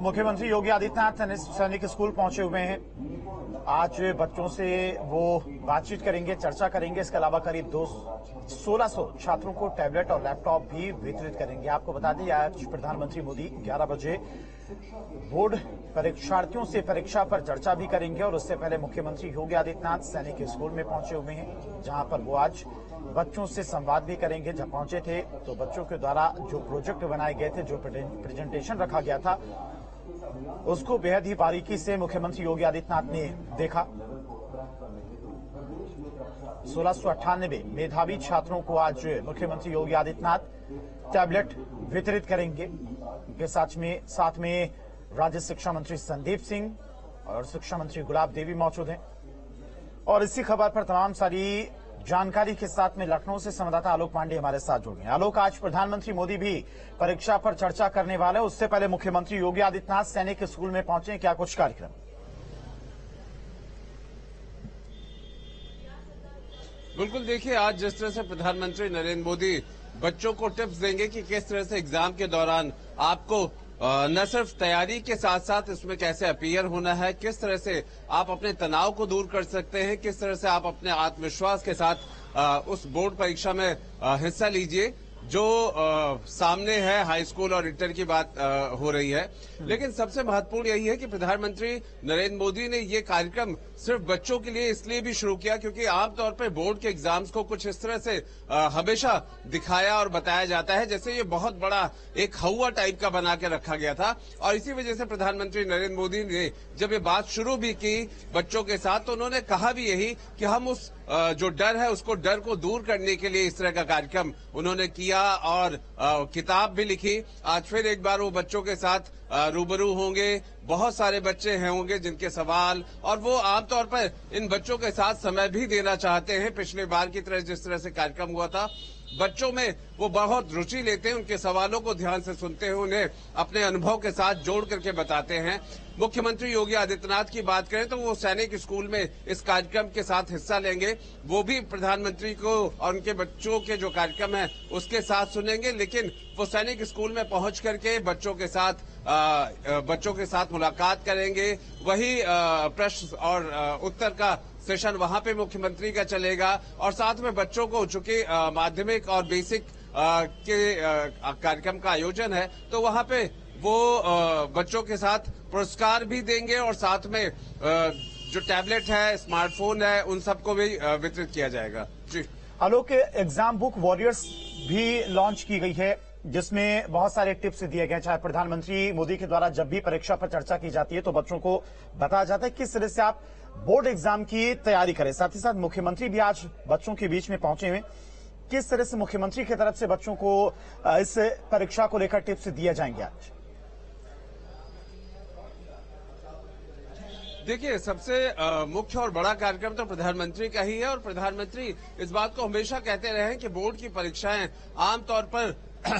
मुख्यमंत्री योगी आदित्यनाथ सैनिक स्कूल पहुंचे हुए हैं। आज बच्चों से वो बातचीत करेंगे, चर्चा करेंगे। इसके अलावा करीब 1600 छात्रों को टैबलेट और लैपटॉप भी वितरित करेंगे। आपको बता दें, आज प्रधानमंत्री मोदी 11 बजे बोर्ड परीक्षार्थियों से परीक्षा पर चर्चा भी करेंगे और उससे पहले मुख्यमंत्री योगी आदित्यनाथ सैनिक स्कूल में पहुंचे हुए हैं, जहां पर वो आज बच्चों से संवाद भी करेंगे। जब पहुंचे थे तो बच्चों के द्वारा जो प्रोजेक्ट बनाए गए थे, जो प्रेजेंटेशन रखा गया था, उसको बेहद ही बारीकी से मुख्यमंत्री योगी आदित्यनाथ ने देखा। 1698 मेधावी छात्रों को आज मुख्यमंत्री योगी आदित्यनाथ टैबलेट वितरित करेंगे। इनके साथ में राज्य शिक्षा मंत्री संदीप सिंह और शिक्षा मंत्री गुलाब देवी मौजूद हैं। और इसी खबर पर तमाम सारी जानकारी के साथ में लखनऊ से संवाददाता आलोक पांडे हमारे साथ जुड़ गए। आलोक, आज प्रधानमंत्री मोदी भी परीक्षा पर चर्चा करने वाले, उससे पहले मुख्यमंत्री योगी आदित्यनाथ सैनिक स्कूल में पहुंचे, क्या कुछ कार्यक्रम? बिल्कुल, देखिए, आज जिस तरह से प्रधानमंत्री नरेंद्र मोदी बच्चों को टिप्स देंगे कि किस तरह से एग्जाम के दौरान आपको न सिर्फ तैयारी के साथ साथ इसमें कैसे अपीयर होना है, किस तरह से आप अपने तनाव को दूर कर सकते हैं, किस तरह से आप अपने आत्मविश्वास के साथ उस बोर्ड परीक्षा में हिस्सा लीजिए जो सामने है। हाई स्कूल और इंटर की बात हो रही है, लेकिन सबसे महत्वपूर्ण यही है कि प्रधानमंत्री नरेंद्र मोदी ने ये कार्यक्रम सिर्फ बच्चों के लिए इसलिए भी शुरू किया क्योंकि आमतौर पर बोर्ड के एग्जाम्स को कुछ इस तरह से हमेशा दिखाया और बताया जाता है जैसे ये बहुत बड़ा एक हवा टाइप का बना के रखा गया था। और इसी वजह से प्रधानमंत्री नरेंद्र मोदी ने जब ये बात शुरू भी की बच्चों के साथ, तो उन्होंने कहा भी यही कि हम उस जो डर है उसको डर को दूर करने के लिए इस तरह का कार्यक्रम उन्होंने किया और किताब भी लिखी। आज फिर एक बार वो बच्चों के साथ रूबरू होंगे। बहुत सारे बच्चे होंगे जिनके सवाल, और वो आमतौर पर इन बच्चों के साथ समय भी देना चाहते हैं। पिछले बार की तरह जिस तरह से कार्यक्रम हुआ था, बच्चों में वो बहुत रुचि लेते हैं, उनके सवालों को ध्यान से सुनते हैं, उन्हें अपने अनुभव के साथ जोड़ करके बताते हैं। मुख्यमंत्री योगी आदित्यनाथ की बात करें तो वो सैनिक स्कूल में इस कार्यक्रम के साथ हिस्सा लेंगे। वो भी प्रधानमंत्री को और उनके बच्चों के जो कार्यक्रम है उसके साथ सुनेंगे, लेकिन वो सैनिक स्कूल में पहुंच करके बच्चों के साथ मुलाकात करेंगे। वही प्रश्न और उत्तर का सेशन वहां पे मुख्यमंत्री का चलेगा और साथ में बच्चों को, चूंकि माध्यमिक और बेसिक के कार्यक्रम का आयोजन है, तो वहां पे वो बच्चों के साथ पुरस्कार भी देंगे और साथ में जो टैबलेट है, स्मार्टफोन है, उन सबको भी वितरित किया जाएगा। जी आलोक, एग्जाम बुक वॉरियर्स भी लॉन्च की गई है जिसमें बहुत सारे टिप्स दिए गए। चाहे प्रधानमंत्री मोदी के द्वारा जब भी परीक्षा पर चर्चा की जाती है तो बच्चों को बताया जाता है किस तरह से आप बोर्ड एग्जाम की तैयारी करें। साथ ही साथ मुख्यमंत्री भी आज बच्चों के बीच में पहुंचे हुए, किस तरह से मुख्यमंत्री की तरफ से बच्चों को इस परीक्षा को लेकर टिप्स दिए जाएंगे आज? देखिए, सबसे मुख्य और बड़ा कार्यक्रम तो प्रधानमंत्री का ही है और प्रधानमंत्री इस बात को हमेशा कहते रहे हैं कि बोर्ड की परीक्षाएं आमतौर पर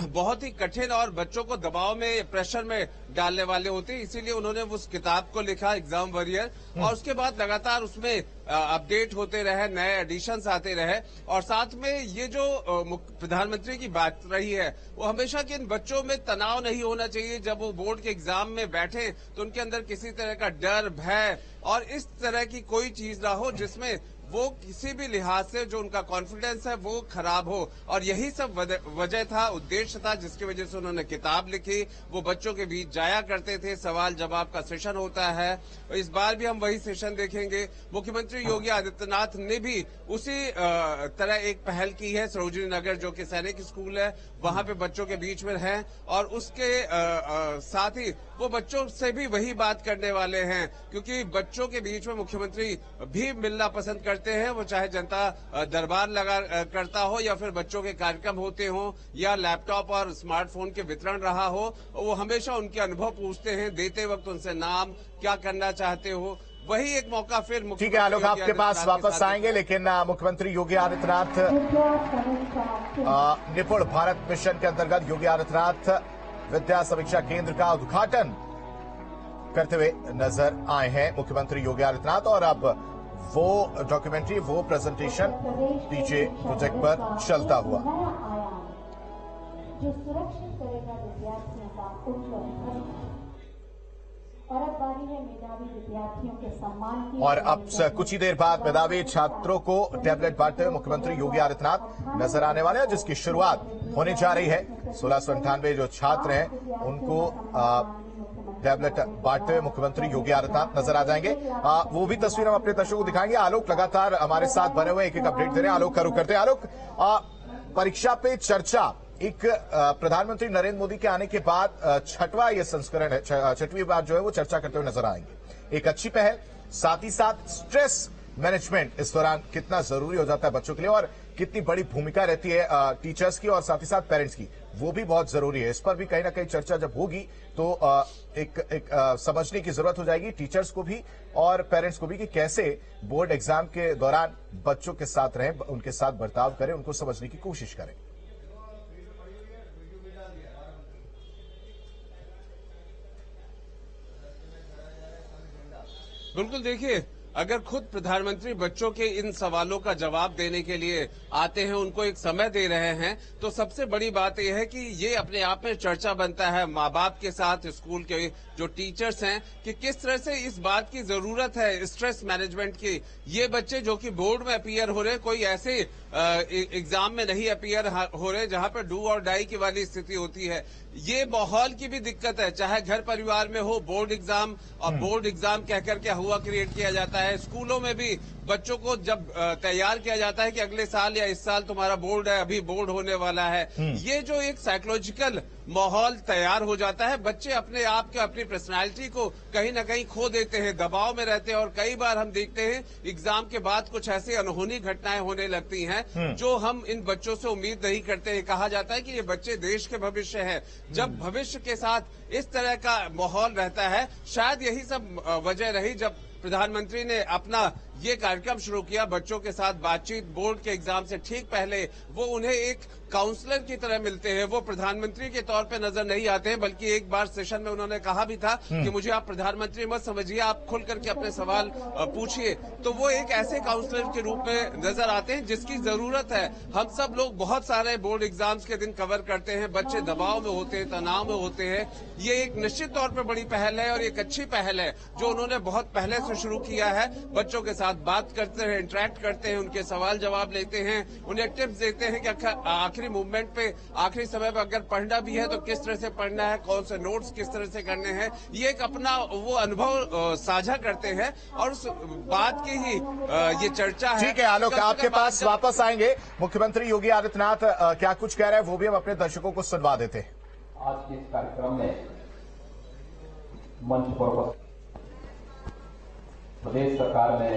बहुत ही कठिन और बच्चों को दबाव में, प्रेशर में डालने वाले होते हैं। इसीलिए उन्होंने उस किताब को लिखा, एग्जाम वॉरियर, और उसके बाद लगातार उसमें अपडेट होते रहे, नए एडिशंस आते रहे। और साथ में ये जो प्रधानमंत्री की बात रही है वो हमेशा कि इन बच्चों में तनाव नहीं होना चाहिए। जब वो बोर्ड के एग्जाम में बैठे तो उनके अंदर किसी तरह का डर, भय और इस तरह की कोई चीज ना हो जिसमें वो किसी भी लिहाज से जो उनका कॉन्फिडेंस है वो खराब हो। और यही सब वजह था, उद्देश्य था, जिसकी वजह से उन्होंने किताब लिखी। वो बच्चों के बीच जाया करते थे, सवाल जवाब का सेशन होता है। इस बार भी हम वही सेशन देखेंगे। मुख्यमंत्री योगी आदित्यनाथ ने भी उसी तरह एक पहल की है। सरोजिनी नगर जो कि सैनिक स्कूल है, वहां पे बच्चों के बीच में हैं और उसके साथ ही वो बच्चों से भी वही बात करने वाले हैं, क्योंकि बच्चों के बीच में मुख्यमंत्री भी मिलना पसंद करते हैं। वो चाहे जनता दरबार लगा करता हो या फिर बच्चों के कार्यक्रम होते हो या लैपटॉप और स्मार्टफोन के वितरण रहा हो, वो हमेशा उनके अनुभव पूछते हैं, देते वक्त उनसे नाम, क्या करना चाहते हो। वही एक मौका फिर ठीक है आलोक, आपके पास वापस आएंगे, लेकिन मुख्यमंत्री योगी आदित्यनाथ निपुण भारत मिशन के अंतर्गत योगी आदित्यनाथ विद्या समीक्षा केंद्र का उद्घाटन करते हुए नजर आए हैं मुख्यमंत्री योगी आदित्यनाथ। और अब वो डॉक्यूमेंट्री, वो प्रेजेंटेशन पीछे प्रोजेक्ट पर चलता हुआ जो सुरक्षित करेगा विद्यार्थियों का उज्ज्वल भविष्य। और अब से कुछ ही देर बाद मेधावी छात्रों को टैबलेट बांटते हुए मुख्यमंत्री योगी आदित्यनाथ नजर आने वाले हैं, जिसकी शुरुआत होने जा रही है। 1698 जो छात्र हैं उनको टैबलेट बांटते हुए मुख्यमंत्री योगी आदित्यनाथ नजर आ जाएंगे। वो भी तस्वीर हम अपने दर्शकों को दिखाएंगे। आलोक लगातार हमारे साथ बने हुए एक एक अपडेट दे रहे हैं। आलोक का रुख करते हैं। आलोक, परीक्षा पे चर्चा एक प्रधानमंत्री नरेंद्र मोदी के आने के बाद छठवां ये संस्करण है, छठवीं बार जो है वो चर्चा करते हुए नजर आएंगे। एक अच्छी पहल, साथ ही साथ स्ट्रेस मैनेजमेंट इस दौरान कितना जरूरी हो जाता है बच्चों के लिए और कितनी बड़ी भूमिका रहती है टीचर्स की और साथ ही साथ पेरेंट्स की, वो भी बहुत जरूरी है। इस पर भी कहीं ना कहीं चर्चा जब होगी तो एक समझने की जरूरत हो जाएगी टीचर्स को भी और पेरेंट्स को भी कि कैसे बोर्ड एग्जाम के दौरान बच्चों के साथ रहें, उनके साथ बर्ताव करें, उनको समझने की कोशिश करें। बिल्कुल, देखिए, अगर खुद प्रधानमंत्री बच्चों के इन सवालों का जवाब देने के लिए आते हैं, उनको एक समय दे रहे हैं, तो सबसे बड़ी बात यह है कि ये अपने आप में चर्चा बनता है माँ बाप के साथ, स्कूल के जो टीचर्स हैं, कि किस तरह से इस बात की जरूरत है स्ट्रेस मैनेजमेंट की। ये बच्चे जो कि बोर्ड में अपीयर हो रहे, कोई ऐसे एग्जाम में नहीं अपीयर हो रहे जहां पर डू और डाई की वाली स्थिति होती है। ये माहौल की भी दिक्कत है, चाहे घर परिवार में हो, बोर्ड एग्जाम और बोर्ड एग्जाम कहकर के हुआ क्रिएट किया जाता है। स्कूलों में भी बच्चों को जब तैयार किया जाता है कि अगले साल या इस साल तुम्हारा बोर्ड है, अभी बोर्ड होने वाला है, ये जो एक साइकोलॉजिकल माहौल तैयार हो जाता है, बच्चे अपने आप के अपनी पर्सनालिटी को कहीं ना कहीं खो देते हैं, दबाव में रहते हैं और कई बार हम देखते हैं एग्जाम के बाद कुछ ऐसी अनहोनी घटनाएं होने लगती हैं जो हम इन बच्चों से उम्मीद नहीं करते हैं। कहा जाता है कि ये बच्चे देश के भविष्य है। जब भविष्य के साथ इस तरह का माहौल रहता है, शायद यही सब वजह रही जब प्रधानमंत्री ने अपना ये कार्यक्रम शुरू किया बच्चों के साथ बातचीत। बोर्ड के एग्जाम से ठीक पहले वो उन्हें एक काउंसलर की तरह मिलते हैं, वो प्रधानमंत्री के तौर पे नजर नहीं आते हैं, बल्कि एक बार सेशन में उन्होंने कहा भी था कि मुझे आप प्रधानमंत्री मत समझिए, आप खुल करके अपने सवाल पूछिए। तो वो एक ऐसे काउंसलर के रूप में नजर आते हैं जिसकी जरूरत है। हम सब लोग बहुत सारे बोर्ड एग्जाम्स के दिन कवर करते हैं, बच्चे दबाव में होते हैं, तनाव में होते हैं। ये एक निश्चित तौर पर बड़ी पहल है और एक अच्छी पहल है जो उन्होंने बहुत पहले से शुरू किया है। बच्चों के साथ बात करते हैं, इंटरेक्ट करते हैं, उनके सवाल जवाब लेते हैं, उन्हें टिप्स देते हैं कि आखिरी मूवमेंट पे, आखिरी समय पर अगर पढ़ना भी है तो किस तरह से पढ़ना है, कौन से नोट्स किस तरह से करने हैं। ये एक अपना वो अनुभव साझा करते हैं और उस बात की ही ये चर्चा है। ठीक है आलोक, आपके पास वापस आएंगे। मुख्यमंत्री योगी आदित्यनाथ क्या कुछ कह रहे हैं वो भी हम अपने दर्शकों को सुनवा देते हैं। आज के इस कार्यक्रम में मंच पर प्रदेश सरकार में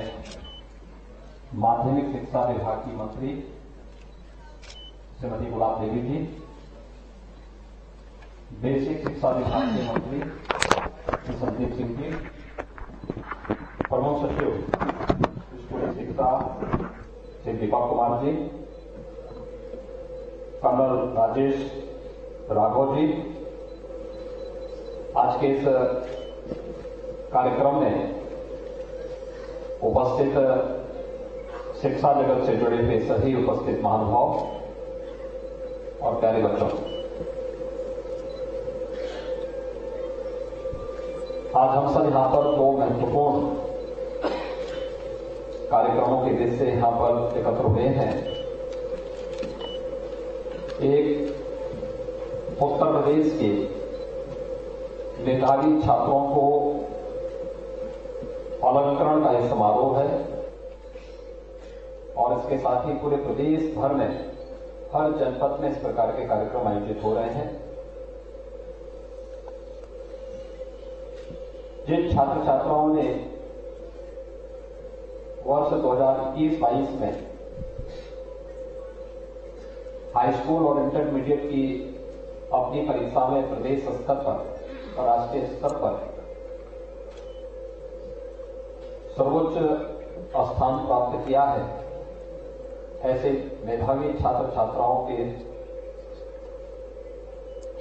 माध्यमिक शिक्षा विभाग की मंत्री श्रीमती गुलाब देवी जी, बेसिक शिक्षा विभाग के मंत्री श्री संदीप सिंह जी, प्रमुख सचिव स्कूली शिक्षा श्री दीपक कुमार जी, कर्नल राजेश राघव जी, आज के इस कार्यक्रम में उपस्थित शिक्षा जगत से जुड़े हुए सभी उपस्थित महानुभाव और प्यारे बच्चों, आज हम सब यहां पर दो महत्वपूर्ण कार्यक्रमों के उद्देश्य से यहां पर एकत्र हुए हैं। एक उत्तर प्रदेश के मेधावी छात्रों को अलंकरण का यह समारोह है और इसके साथ ही पूरे प्रदेश भर में हर जनपद में इस प्रकार के कार्यक्रम आयोजित हो रहे हैं। जिन छात्र छात्राओं ने वर्ष 2021-22 में हाई स्कूल और इंटरमीडिएट की अपनी परीक्षा में प्रदेश स्तर पर और राष्ट्रीय स्तर पर सर्वोच्च स्थान प्राप्त किया है, ऐसे मेधावी छात्र छात्राओं के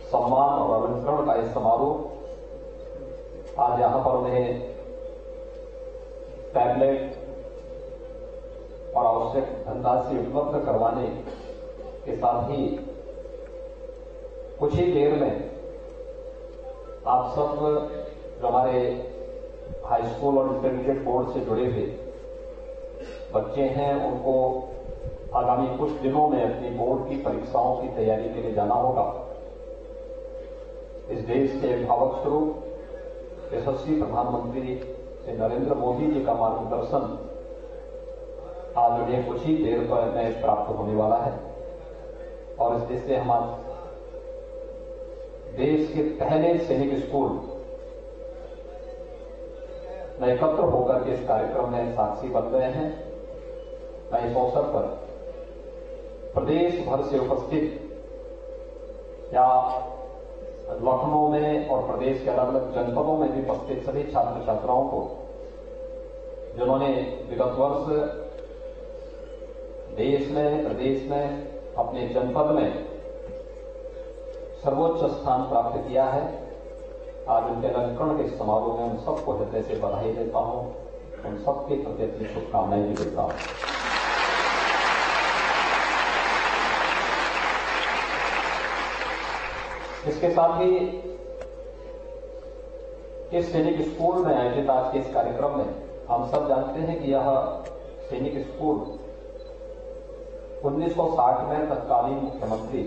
सम्मान और अलंकरण का यह समारोह आज यहां पर उन्हें टैबलेट और आवश्यक धनराशि उपलब्ध करवाने के साथ ही कुछ ही देर में आप सब जो हमारे हाई स्कूल और इंटरमीडिएट बोर्ड से जुड़े हुए बच्चे हैं, उनको आगामी कुछ दिनों में अपनी बोर्ड की परीक्षाओं की तैयारी के लिए जाना होगा। इस देश के अभिभावक स्वरूप यशस्वी प्रधानमंत्री श्री नरेंद्र मोदी जी का मार्गदर्शन आज उन्हें कुछ ही देर में प्राप्त होने वाला है और इस देश से हमारे देश के पहले सैनिक स्कूल में एकत्र होकर के इस कार्यक्रम में साक्षी बन गए हैं। मैं इस अवसर पर प्रदेश भर से उपस्थित या लखनऊ में और प्रदेश के अलग अलग जनपदों में भी उपस्थित सभी छात्र छात्राओं को, जिन्होंने विगत वर्ष देश में, प्रदेश में, अपने जनपद में सर्वोच्च स्थान प्राप्त किया है, आज उनके अलंकरण के समारोह में उन सबको हृदय से बधाई देता हूं, उन सबके प्रति अपनी शुभकामनाएं भी देता हूं। इसके साथ ही इस सैनिक स्कूल में आयोजित आज के इस कार्यक्रम में हम सब जानते हैं कि यह सैनिक स्कूल 1960 में तत्कालीन मुख्यमंत्री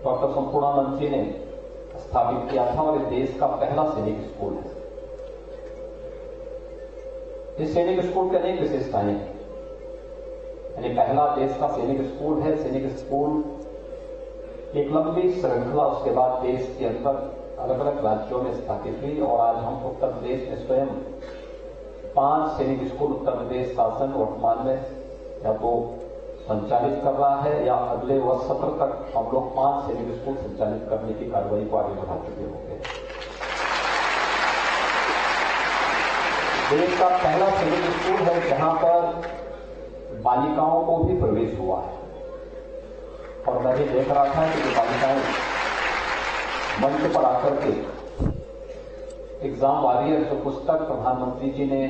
डॉक्टर संपूर्णानंद जी ने स्थापित किया था और इस देश का पहला सैनिक स्कूल है। इस सैनिक स्कूल की अनेक विशेषताएं हैं, यानी पहला देश का सैनिक स्कूल है। सैनिक स्कूल एक लंबी श्रृंखला उसके बाद देश के अंदर अलग अलग राज्यों में स्थापित हुई और आज हम उत्तर प्रदेश में स्वयं 5 सैनिक स्कूल उत्तर प्रदेश शासन वर्तमान में या तो संचालित कर रहा है या अगले वर्ष सत्र तक हम लोग 5 सैनिक स्कूल संचालित करने की कार्रवाई को आगे बढ़ा चुके होंगे। देश का पहला सैनिक स्कूल है जहां पर बालिकाओं को भी प्रवेश हुआ है और मैं भी देख रहा था कि जो बालिकाएं मंच पर आकर के एग्जाम वॉरियर जो पुस्तक प्रधानमंत्री जी ने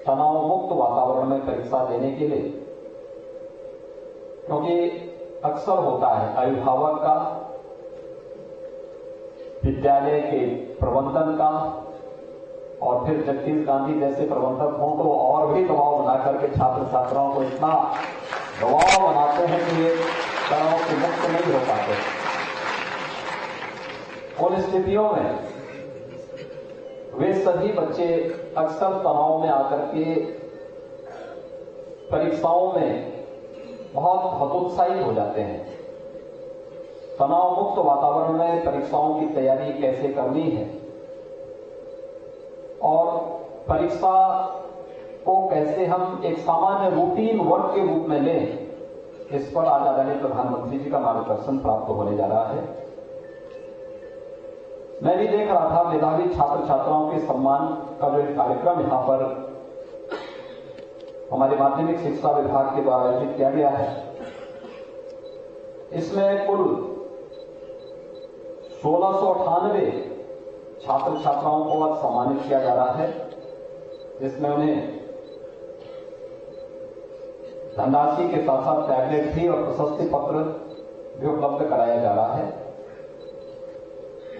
तनाव मुक्त वातावरण में परीक्षा देने के लिए, क्योंकि अक्सर होता है अभिभावक का, विद्यालय के प्रबंधन का और फिर जगदीश गांधी जैसे प्रबंधक हों तो और भी दबाव बना करके छात्र छात्राओं को इतना दबाव बनाते हैं कि ये तनाव से मुक्त नहीं हो पाते। उन स्थितियों में वे सभी बच्चे अक्सर तनाव में आकर के परीक्षाओं में बहुत हतोत्साहित हो जाते हैं। तनाव मुक्त वातावरण में परीक्षाओं की तैयारी कैसे करनी है और परीक्षा को कैसे हम एक सामान्य रूटीन वर्क के रूप में लें, इस पर आज आदरणीय प्रधानमंत्री जी का मार्गदर्शन प्राप्त होने जा रहा है। मैं भी देख रहा था मेधावी छात्र छात्राओं के सम्मान का जो एक कार्यक्रम यहां पर हमारे माध्यमिक शिक्षा विभाग के द्वारा आयोजित किया गया है। इसमें कुल 1698 छात्र छात्राओं को आज सम्मानित किया जा रहा है, जिसमें उन्हें धनराशि के साथ साथ टैबलेट भी और प्रशस्ति पत्र भी उपलब्ध कराया जा रहा है।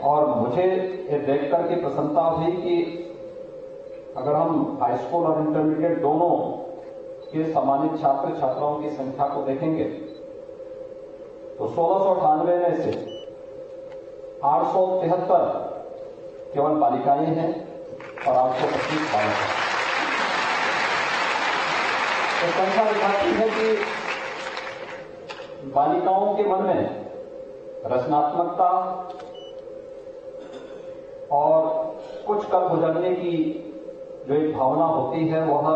और मुझे ये देख करके प्रसन्नता हुई कि अगर हम हाई स्कूल और इंटरमीडिएट दोनों के सम्मानित छात्र छात्राओं की संख्या को देखेंगे तो 1698 में से 873 केवल बालिकाएं हैं और 825 बालक हैं। तो संख्या दिखाती है कि बालिकाओं के मन में रचनात्मकता और कुछ कर गुजरने की जो एक भावना होती है वह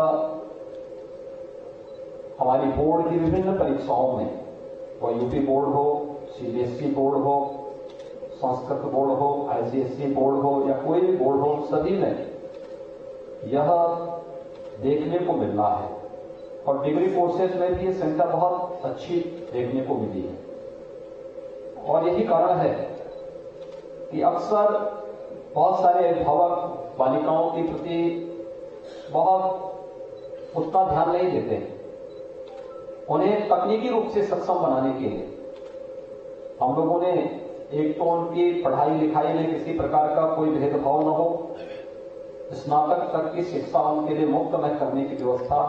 हमारी बोर्ड की विभिन्न परीक्षाओं में, वह यूपी बोर्ड हो, सीबीएसई बोर्ड हो, संस्कृत बोर्ड हो, आईसीएसई बोर्ड हो या कोई भी बोर्ड हो, सभी में यह देखने को मिल रहा है। और डिग्री कोर्सेज में भी ये संख्या बहुत अच्छी देखने को मिली है। और यही कारण है कि अक्सर बहुत सारे अभिभावक बालिकाओं के प्रति बहुत उतना ध्यान नहीं देते हैं। उन्हें तकनीकी रूप से सक्षम बनाने के लिए हम लोगों ने एक तो उनकी पढ़ाई लिखाई में किसी प्रकार का कोई भेदभाव न हो, स्नातक तक की शिक्षा उनके लिए मुफ्त में करने की व्यवस्था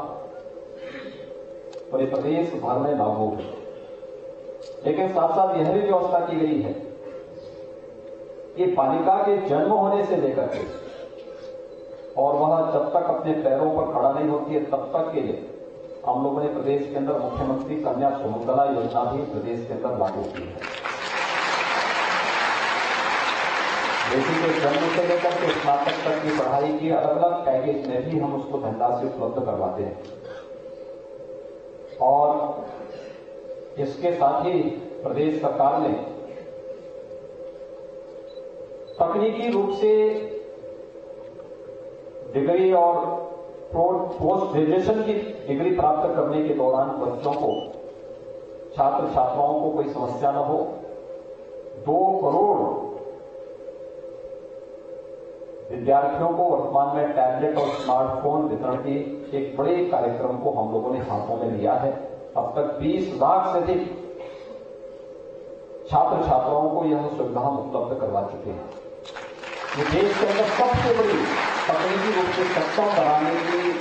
पूरे प्रदेश भर में लागू है। लेकिन साथ साथ यह भी व्यवस्था की गई है कि बालिका के जन्म होने से लेकर के और वह जब तक अपने पैरों पर खड़ा नहीं होती है तब तक के लिए हम लोगों ने प्रदेश के अंदर मुख्यमंत्री कन्या सुमंगला योजना भी प्रदेश के अंदर लागू की है। बेटी के जन्म से लेकर के स्नातक तक की पढ़ाई की अलग अलग पैकेज में भी हम उसको धनराशि उपलब्ध करवाते हैं। और इसके साथ ही प्रदेश सरकार ने तकनीकी रूप से डिग्री और पोस्ट ग्रेजुएशन की डिग्री प्राप्त करने के दौरान बच्चों को, छात्र छात्राओं को कोई समस्या न हो, 2 करोड़ विद्यार्थियों को वर्तमान में टैबलेट और स्मार्टफोन वितरण की एक बड़े कार्यक्रम को हम लोगों ने हाथों में लिया है। अब तक 20 लाख से अधिक छात्र छात्राओं को यह सुविधा उपलब्ध करवा चुके हैं। ये देश के अंदर सबसे बड़ी तकनीकी रूप से सक्षम बनाने की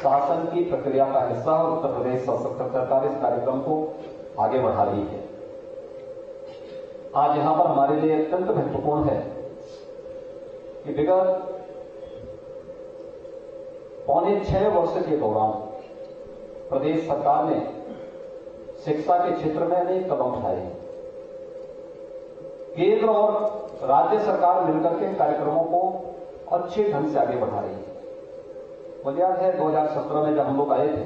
शासन की प्रक्रिया का हिस्सा है। उत्तर प्रदेश सशक्त सरकार इस कार्यक्रम को आगे बढ़ा रही है। आज यहां पर हमारे लिए अत्यंत महत्वपूर्ण है कि विगत 5.25 वर्ष के दौरान प्रदेश सरकार ने शिक्षा के क्षेत्र में अनेक कदम उठाए हैं। केंद्र और राज्य सरकार मिलकर के कार्यक्रमों को अच्छे ढंग से आगे बढ़ा रही है। मुझे याद है 2017 में जब हम लोग आए थे,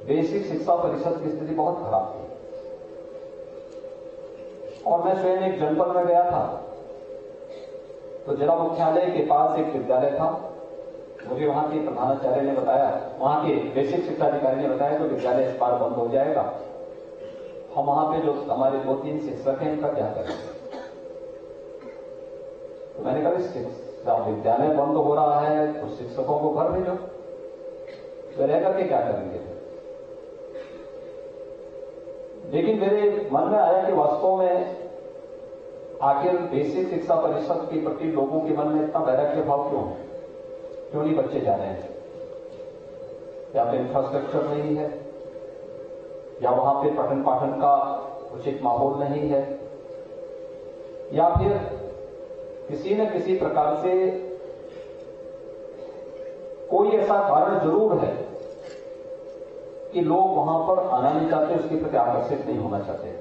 बेसिक शिक्षा परिषद की स्थिति बहुत खराब थी और मैं स्वयं एक जनपद में गया था तो जिला मुख्यालय के पास एक विद्यालय था। मुझे वहां के प्रधानाचार्य ने बताया, वहां के बेसिक शिक्षा अधिकारी ने बताया तो विद्यालय इस बार बंद हो जाएगा, हम वहां पे जो हमारे 2-3 शिक्षक हैं इनका क्या करेंगे। तो मैंने कहा विद्यालय बंद हो रहा है तो शिक्षकों को घर भेजो, तो रह करके क्या करेंगे। लेकिन मेरे मन में आया कि वास्तव में आखिर बेसिक शिक्षा परिषद के प्रति लोगों के मन में इतना वैराग्य भाव क्यों है, क्यों नहीं बच्चे जा रहे हैं। या तो इंफ्रास्ट्रक्चर नहीं है, या वहां पे पठन पाठन का उचित माहौल नहीं है, या फिर किसी न किसी प्रकार से कोई ऐसा कारण जरूर है कि लोग वहां पर आना नहीं चाहते, उसके प्रति आकर्षित नहीं होना चाहते।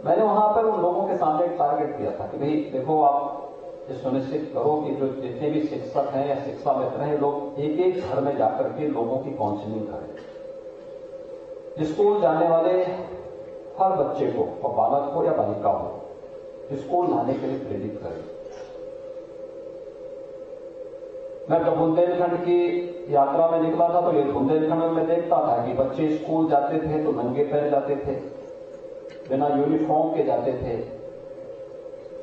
मैंने वहां पर उन लोगों के सामने एक टारगेट दिया था कि भाई देखो, आप ये सुनिश्चित करो कि जो जितने भी शिक्षक हैं या शिक्षा मित्र हैं, लोग एक एक घर में जाकर के लोगों की काउंसलिंग करें। स्कूल जाने वाले हर बच्चे को, और बालक हो या बालिका हो, स्कूल आने के लिए प्रेरित करें। मैं जब बुंदेलखंड की यात्रा में निकला था तो ये बुंदेलखंड में मैं देखता था कि बच्चे स्कूल जाते थे तो नंगे पैर जाते थे, बिना यूनिफॉर्म के जाते थे।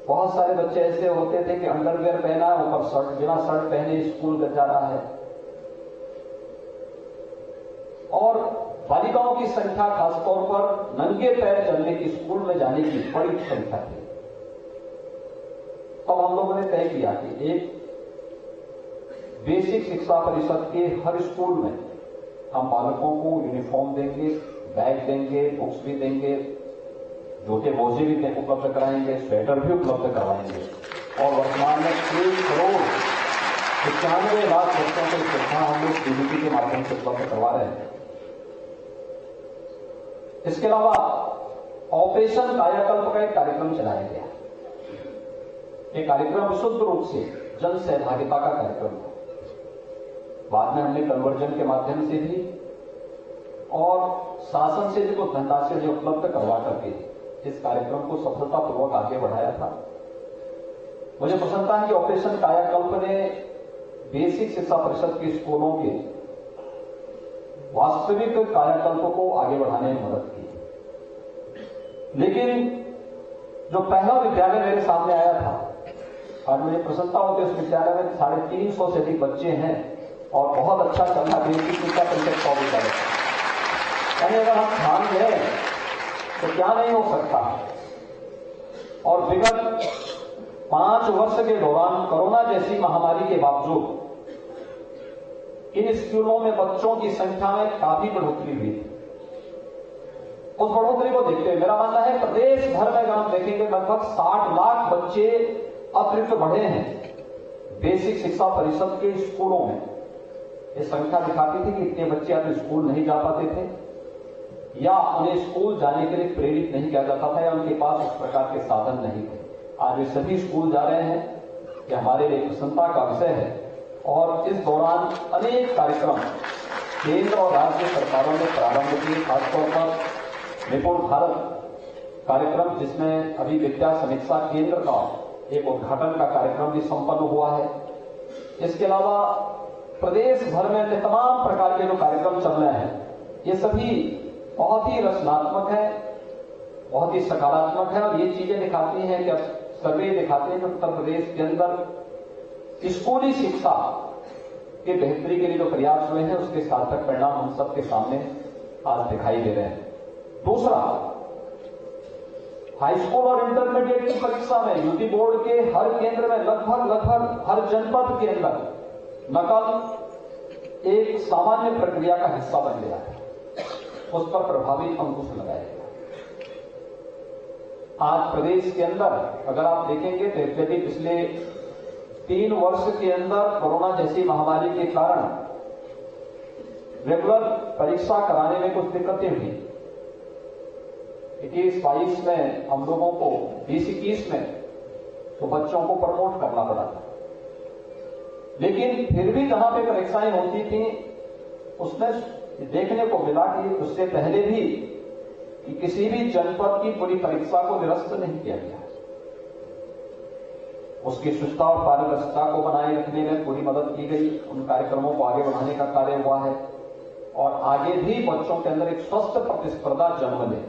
बहुत सारे बच्चे ऐसे होते थे कि अंडरवियर पहना, ऊपर शर्ट, बिना शर्ट पहने स्कूल जा रहा है। और बालिकाओं की संख्या खासतौर पर नंगे पैर चलने की स्कूल में जाने की बड़ी संख्या थी। तब हम लोगों ने तय किया कि एक बेसिक शिक्षा परिषद के हर स्कूल में हम बालकों को यूनिफॉर्म देंगे, बैग देंगे, बुक्स भी देंगे, जूते मोजे भी उपलब्ध कराएंगे, स्वेटर भी उपलब्ध करवाएंगे। और वर्तमान में 1 करोड़ 95 लाख बच्चों को शिक्षा हम लोग डीबीटी के माध्यम से उपलब्ध करवा रहे हैं। इसके अलावा ऑपरेशन कायाकल्प का एक कार्यक्रम चलाया गया। ये कार्यक्रम विशुद्ध रूप से जन सहभागिता का कार्यक्रम था। बाद में हमने कन्वर्जन के माध्यम से भी और शासन से भी कुछ धनराशि उपलब्ध करवा करके इस कार्यक्रम को सफलतापूर्वक आगे बढ़ाया था। मुझे प्रसन्नता है कि ऑपरेशन कायाकल्प ने बेसिक शिक्षा परिषद के स्कूलों के वास्तविक कायाकल्प को आगे बढ़ाने में मदद की। लेकिन जो पहला विद्यालय मेरे सामने आया था, और मुझे प्रसन्नता होती है, उस विद्यालय में 350 से अधिक बच्चे हैं और बहुत अच्छा चल रहा बेसिक शिक्षा परिषद का विद्यालय। यानी अगर हम ध्यान दें तो क्या नहीं हो सकता। और विगत 5 वर्ष के दौरान कोरोना जैसी महामारी के बावजूद इन स्कूलों में बच्चों की संख्या में काफी बढ़ोतरी हुई थी। उस बढ़ोतरी को देखते हुए मेरा मानना है प्रदेश भर में अगर हम देखेंगे लगभग 60 लाख बच्चे अतिरिक्त बढ़े हैं बेसिक शिक्षा परिषद के स्कूलों में। ये संख्या दिखाती थी कि इतने बच्चे अब स्कूल नहीं जा पाते थे या उन्हें स्कूल जाने के लिए प्रेरित नहीं किया जाता था या उनके पास उस प्रकार के साधन नहीं थे। आज वे सभी स्कूल जा रहे हैं, ये हमारे लिए प्रसन्नता का विषय है। और इस दौरान अनेक कार्यक्रम केंद्र और राज्य सरकारों ने प्रारंभ किए, खासतौर पर निपुण भारत कार्यक्रम जिसमें अभी विद्या समीक्षा केंद्र का एक उद्घाटन का कार्यक्रम भी संपन्न हुआ है। इसके अलावा प्रदेश भर में तमाम प्रकार के जो कार्यक्रम चल रहे हैं ये सभी बहुत ही रचनात्मक है, बहुत ही सकारात्मक है और ये चीजें दिखाती हैं कि अब सर्वे दिखाते हैं कि उत्तर प्रदेश के अंदर स्कूली शिक्षा के बेहतरी के लिए जो प्रयास हुए हैं उसके सार्थक परिणाम हम सबके सामने आज दिखाई दे रहे हैं। दूसरा, हाई स्कूल और इंटरमीडिएट की परीक्षा में यूपी बोर्ड के हर केंद्र में लगभग हर जनपद के अंदर नकल एक सामान्य प्रक्रिया का हिस्सा बन गया है, उस पर प्रभावी अंकुश लगाया गया। आज प्रदेश के अंदर अगर आप देखेंगे तो यद्यपि पिछले 3 वर्ष के अंदर कोरोना जैसी महामारी के कारण रेगुलर परीक्षा कराने में कुछ दिक्कतें हुई। 21-22 में हम लोगों को 20-21 में तो बच्चों को प्रमोट करना पड़ा था, लेकिन फिर भी जहां पे परीक्षाएं होती थी उसमें देखने को मिला कि उससे पहले भी कि किसी भी जनपद की पूरी परीक्षा को निरस्त नहीं किया गया। उसकी शुद्धता और पारदर्शिता को बनाए रखने में पूरी मदद की गई, उन कार्यक्रमों को आगे बढ़ाने का कार्य हुआ है और आगे भी बच्चों के अंदर एक स्वस्थ प्रतिस्पर्धा जन्म ले,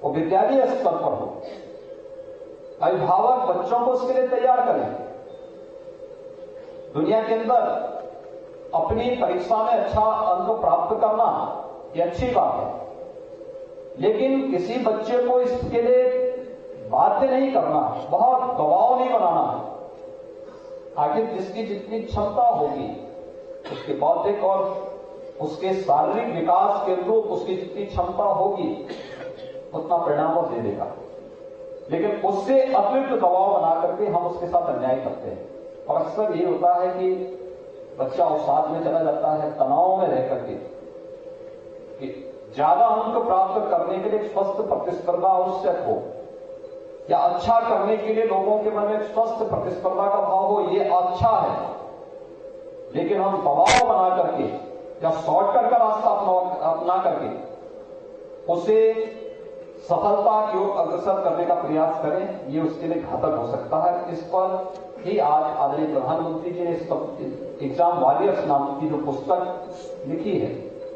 वो विद्यालय स्तर पर हो, अभिभावक बच्चों को उसके लिए तैयार करें। दुनिया के अंदर अपनी परीक्षा में अच्छा अंक प्राप्त करना ये अच्छी बात है, लेकिन किसी बच्चे को इसके लिए बाध्य नहीं करना, बहुत दबाव नहीं बनाना। आखिर जिसकी जितनी क्षमता होगी उसके बौद्धिक और उसके शारीरिक विकास के अनुरूप उसकी जितनी क्षमता होगी उतना परिणाम वो दे देगा, लेकिन उससे अतिरिक्त दबाव बना करके हम उसके साथ अन्याय करते हैं। और अक्सर ये होता है कि बच्चा अवसाद में चला जाता है, तनाव में रह करके कि ज्यादा अंक प्राप्त करने के लिए स्वस्थ प्रतिस्पर्धा आवश्यक हो या अच्छा करने के लिए लोगों के मन में स्वस्थ प्रतिस्पर्धा का भाव हो, ये अच्छा है, लेकिन हम दबाव बना करके या शॉर्टकट का रास्ता अपना करके उसे सफलता की ओर अग्रसर करने का प्रयास करें, ये उसके लिए घातक हो सकता है। इस पर ही आज आदरणीय प्रधानमंत्री जी ने एग्जाम वॉरियर्स नाम की जो पुस्तक लिखी है